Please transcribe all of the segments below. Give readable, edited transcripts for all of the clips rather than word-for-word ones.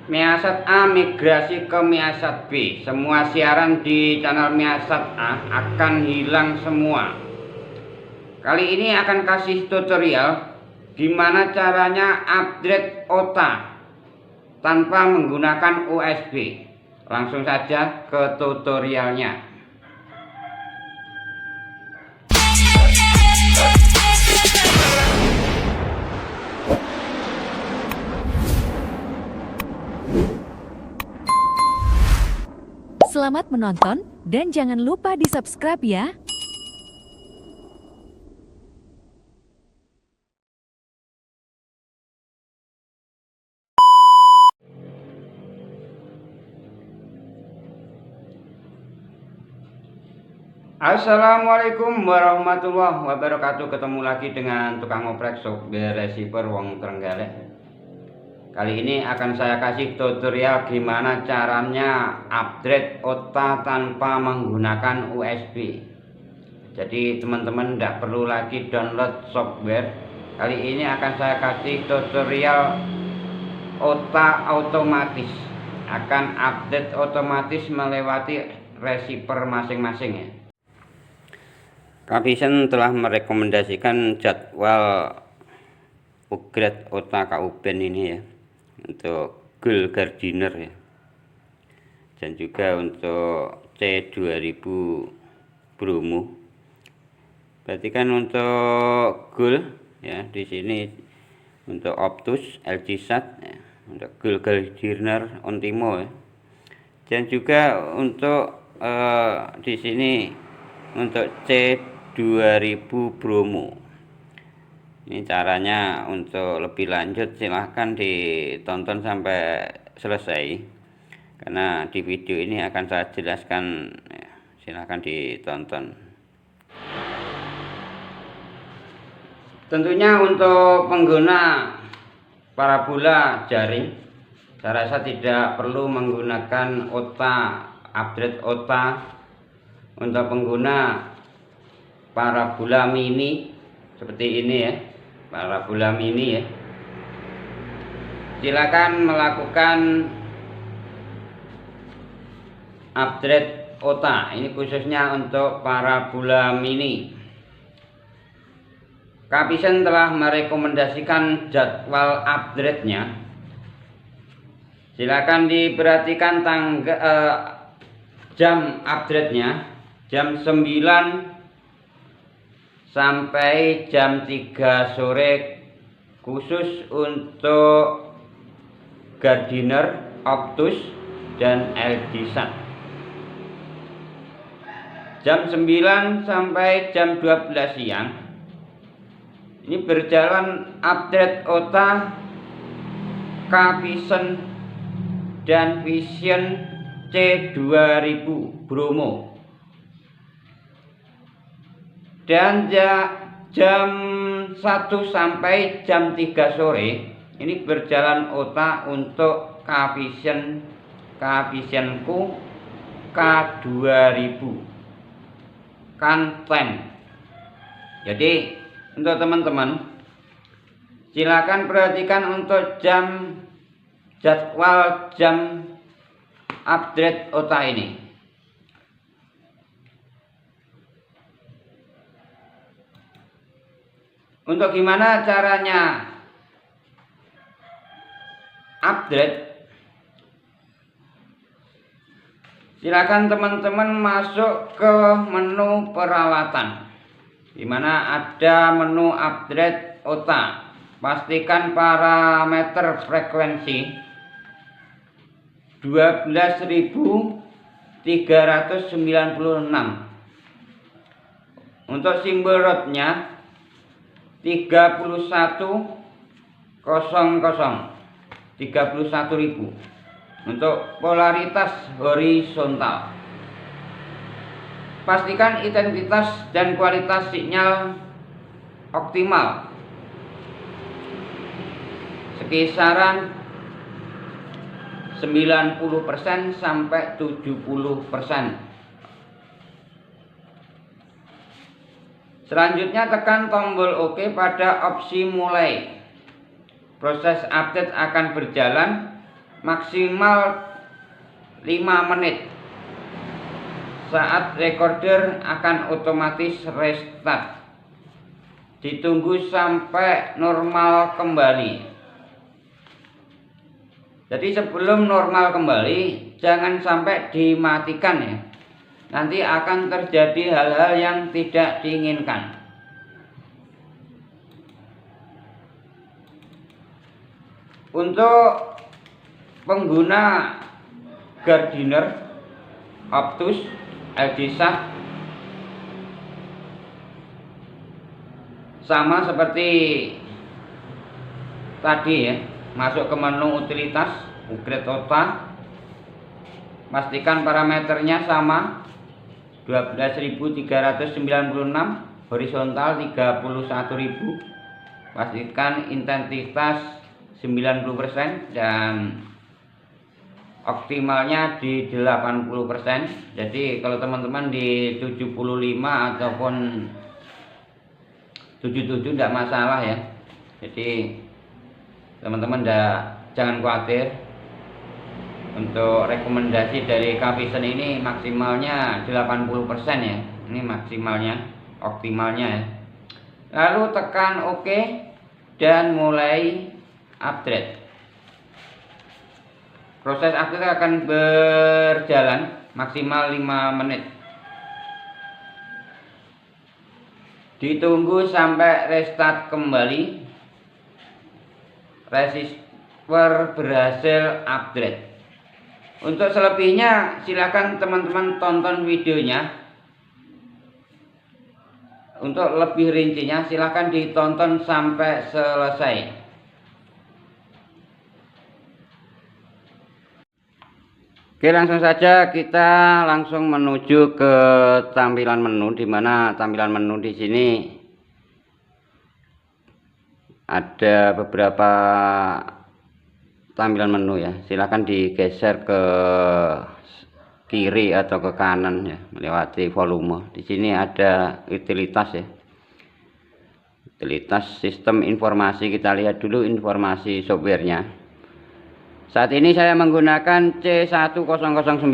Miasat A migrasi ke Miasat B. Semua siaran di channel Miasat A akan hilang semua. Kali ini akan kasih tutorial gimana caranya upgrade OTA tanpa menggunakan USB. Langsung saja ke tutorialnya. Selamat menonton dan jangan lupa di-subscribe ya. Assalamualaikum warahmatullahi wabarakatuh. Ketemu lagi dengan tukang ngoprek software receiver wong Trenggalek. Kali ini akan saya kasih tutorial gimana caranya upgrade OTA tanpa menggunakan USB. Jadi teman-teman tidak perlu lagi download software. Kali ini akan saya kasih tutorial OTA otomatis, akan update otomatis melewati receiver masing-masing ya. Capvision telah merekomendasikan jadwal upgrade OTA KUBEN ini ya, untuk Gold Gardiner ya, dan juga untuk C2000 Bromo. Berarti kan untuk Gold ya, di sini untuk Optus LGSAT ya, untuk Gold Gardiner Ontimo ya. Dan juga untuk di sini untuk C2000 Bromo. Ini caranya. Untuk lebih lanjut silahkan ditonton sampai selesai, karena di video ini akan saya jelaskan ya, silahkan ditonton. Tentunya untuk pengguna parabola jaring, saya rasa tidak perlu menggunakan OTA, upgrade OTA. Untuk pengguna parabola mini seperti ini ya, parabola mini ya, silakan melakukan upgrade OTA. Ini khususnya untuk parabola mini. Capvision telah merekomendasikan jadwal upgrade-nya. Silakan diperhatikan jam upgrade-nya, jam 9 sampai jam 3 sore, khusus untuk Gardiner, Optus, dan LGSAT. Jam 9 sampai jam 12 siang ini berjalan update OTA Capvision dan Vision C2000 Bromo. Dan jam 1 sampai jam 3 sore ini berjalan OTA untuk Capvisionku K2000 Kanten. Jadi untuk teman-teman silakan perhatikan untuk jadwal jam update OTA ini. Untuk gimana caranya upgrade, silakan teman-teman masuk ke menu peralatan, di mana ada menu upgrade OTA. Pastikan parameter frekuensi 12.396. Untuk simbol rotnya 31.000. Untuk polaritas horizontal. Pastikan intensitas dan kualitas sinyal optimal, sekisaran 90% sampai 70%. Selanjutnya tekan tombol OK pada opsi mulai. Proses update akan berjalan maksimal 5 menit. Saat recorder akan otomatis restart. Ditunggu sampai normal kembali. Jadi sebelum normal kembali jangan sampai dimatikan ya. Nanti akan terjadi hal-hal yang tidak diinginkan. Untuk pengguna Gardiner, Optus, LG Sat sama seperti tadi ya, masuk ke menu utilitas, upgrade OTA, pastikan parameternya sama 12.396, horizontal 31.000, pastikan intensitas 90% dan optimalnya di 80%. Jadi kalau teman-teman di 75 ataupun 77 tidak masalah ya. Jadi teman-teman jangan khawatir. Untuk rekomendasi dari Capvision ini maksimalnya 80% ya. Ini maksimalnya, optimalnya ya. Lalu tekan OK dan mulai upgrade. Proses upgrade akan berjalan maksimal 5 menit. Ditunggu sampai restart kembali. Receiver berhasil upgrade. Untuk selebihnya silakan teman-teman tonton videonya. Untuk lebih rincinya silakan ditonton sampai selesai. Oke, langsung saja kita langsung menuju ke tampilan menu, di mana tampilan menu di sini ada beberapa tampilan menu ya. Silakan digeser ke kiri atau ke kanan ya, melewati volume. Di sini ada utilitas ya. Utilitas sistem informasi, kita lihat dulu informasi softwarenya. Saat ini saya menggunakan C1009.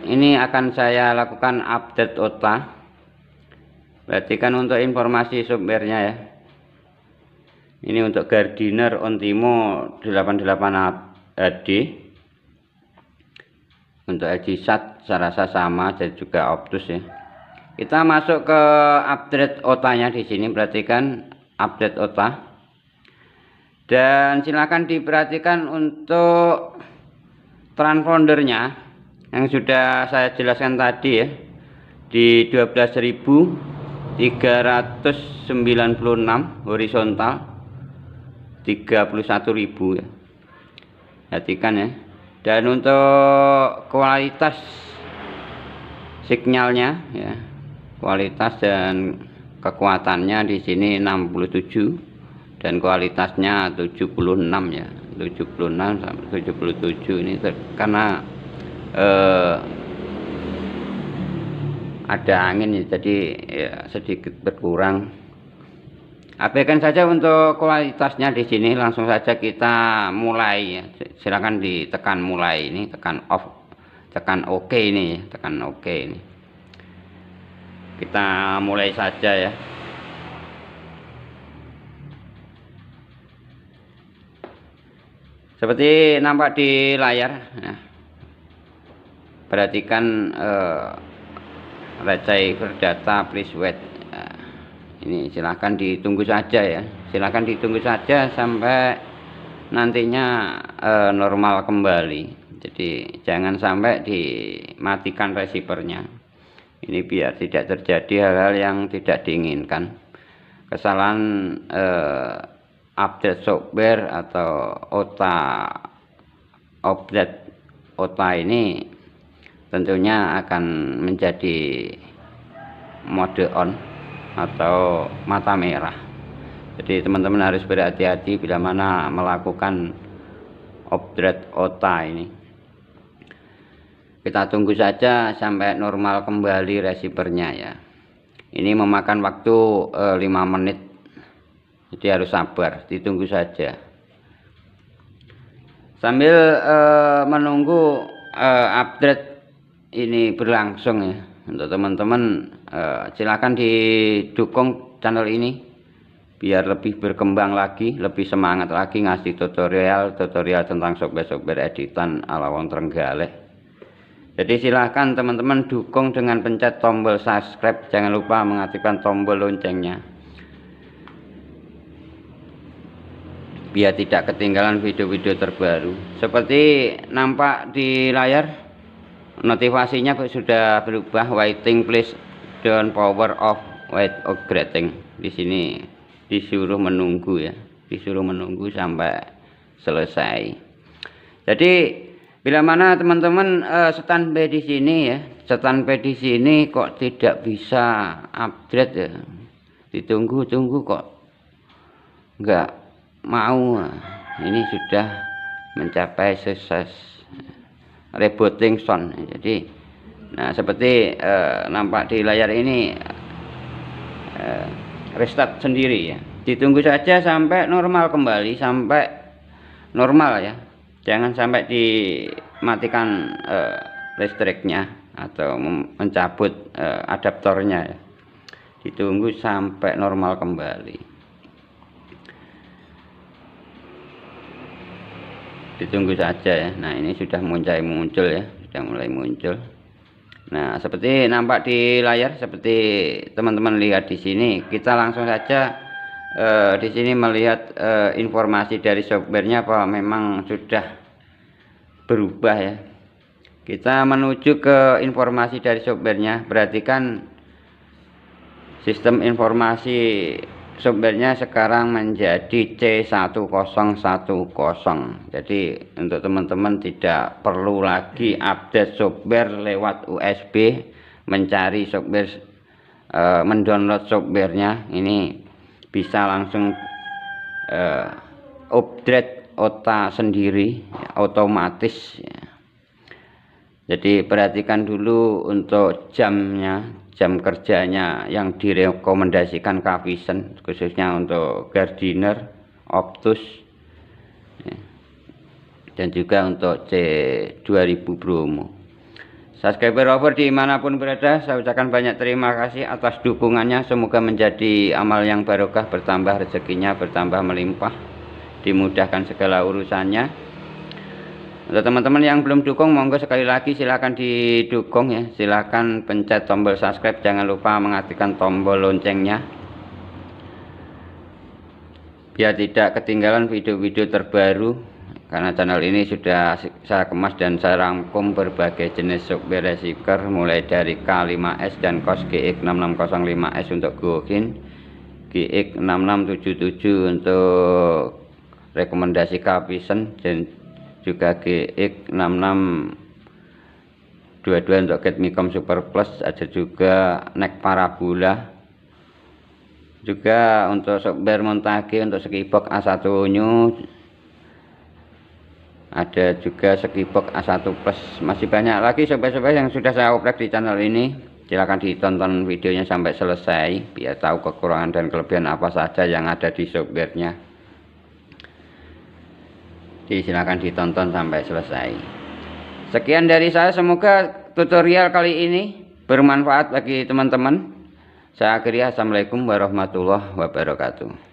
Ini akan saya lakukan update OTA. Perhatikan untuk informasi softwarenya ya. Ini untuk Gardiner Ontimo 88 HD. Untuk LG Sat saya rasa sama, jadi juga Optus ya. Kita masuk ke update OTA-nya di sini. Perhatikan update OTA. Dan silakan diperhatikan untuk transpondernya yang sudah saya jelaskan tadi ya, di 12.396 horizontal 31.000 ya. Perhatikan ya. Dan untuk kualitas sinyalnya ya, kualitas dan kekuatannya di sini 67 dan kualitasnya 76 ya, 76 sampai 77. Ini karena ada angin ya, jadi ya, sedikit berkurang. Abaikan saja untuk kualitasnya di sini. Langsung saja kita mulai ya. Silakan ditekan mulai, ini tekan off, tekan OK ini, tekan OK ini. Kita mulai saja ya. Seperti nampak di layar ya. Perhatikan receiver data please wait. Ini silahkan ditunggu saja ya. Silahkan ditunggu saja sampai nantinya normal kembali. Jadi jangan sampai dimatikan receivernya. Ini biar tidak terjadi hal-hal yang tidak diinginkan. Kesalahan update software atau OTA, update OTA ini tentunya akan menjadi mode on atau mata merah. Jadi teman-teman harus berhati-hati bila mana melakukan update OTA ini. Kita tunggu saja sampai normal kembali receivernya ya. Ini memakan waktu 5 menit. Jadi harus sabar, ditunggu saja. sambil menunggu update ini berlangsung ya. Untuk teman-teman silakan didukung channel ini biar lebih berkembang lagi, lebih semangat lagi ngasih tutorial tentang software editan ala wong Trenggalek. Jadi silahkan teman-teman dukung dengan pencet tombol subscribe, jangan lupa mengaktifkan tombol loncengnya biar tidak ketinggalan video-video terbaru. Seperti nampak di layar, notifikasinya sudah berubah, waiting please down power off wait upgrading. Di sini disuruh menunggu ya, disuruh menunggu sampai selesai. Jadi bila mana teman-teman standby di sini ya, standby di sini kok tidak bisa upgrade ya, ditunggu-tunggu kok nggak mau. Ini sudah mencapai sukses rebooting sound. Jadi nah seperti nampak di layar ini restart sendiri ya, ditunggu saja sampai normal kembali, sampai normal ya, jangan sampai dimatikan listriknya atau mencabut adaptornya ya, ditunggu sampai normal kembali, ditunggu saja ya. Nah ini sudah mulai muncul ya, sudah mulai muncul. Nah, seperti nampak di layar, seperti teman-teman lihat di sini, kita langsung saja di sini melihat informasi dari softwarenya bahwa memang sudah berubah ya. Kita menuju ke informasi dari softwarenya, perhatikan sistem informasi softwarenya sekarang menjadi C1010. Jadi untuk teman-teman tidak perlu lagi update software lewat USB, mencari software, mendownload softwarenya. Ini bisa langsung update OTA sendiri ya, otomatis ya. Jadi perhatikan dulu untuk jamnya, jam kerjanya yang direkomendasikan Kavisen, khususnya untuk Gardiner, Optus ya, dan juga untuk C2000 Bromo. Subscriber over dimanapun berada, saya ucapkan banyak terima kasih atas dukungannya. Semoga menjadi amal yang barokah, bertambah rezekinya, bertambah melimpah, dimudahkan segala urusannya. Untuk teman-teman yang belum dukung, monggo sekali lagi silakan didukung ya, silakan pencet tombol subscribe, jangan lupa mengaktifkan tombol loncengnya biar tidak ketinggalan video-video terbaru, karena channel ini sudah saya kemas dan saya rangkum berbagai jenis software receiver mulai dari K5S dan COS GX6605S untuk Gohin, GX6677 untuk rekomendasi Kavisen, dan juga GX6622 untuk Getmicom Super Plus, ada juga NEC Parabola, juga untuk software montage untuk Skibox A1 New, ada juga Skibox A1 Plus. Masih banyak lagi software-software yang sudah saya oprek di channel ini. Silahkan ditonton videonya sampai selesai biar tahu kekurangan dan kelebihan apa saja yang ada di softwarenya. Jadi silakan ditonton sampai selesai. Sekian dari saya, semoga tutorial kali ini bermanfaat bagi teman-teman. Saya akhiri, assalamualaikum warahmatullahi wabarakatuh.